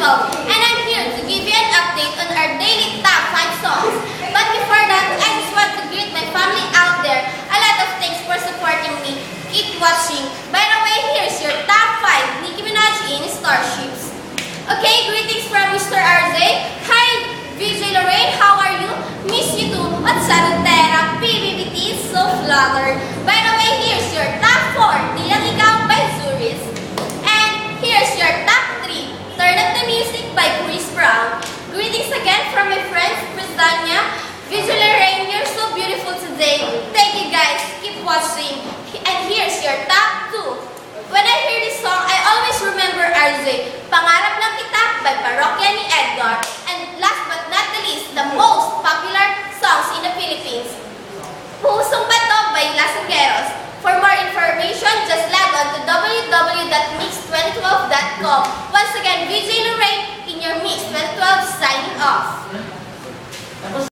and I'm here to give you an update on our daily top 5 songs. But before that, I just want to greet my family out there. A lot of thanks for supporting me. Keep watching. By the way, here's your top 5 Nicki Minaj in Starships. Okay, greetings from Mr. RJ. Hi, VJ Lorraine, how are you? Miss you too. What's Salutera, PBBT, so flattered. By the way, here's your top 4 Di Lang Ikaw by Zuris. And here's your top 3 Turn Up the Music by Chris Brown. Greetings again from my friends, Prisdania. VJ Lorraine, you're so beautiful today. Thank you guys. Keep watching. And here's your top 2. When I hear this song, I always remember RJ, Pangarap Lang Kita by Parokya ni Edgar. And last but not the least, the most popular songs in the Philippines, Pusong Bato by Lasangeros. For more information, just log on to www.mix2012.com. Once again, VJ Lorraine in your Mix 2012 sign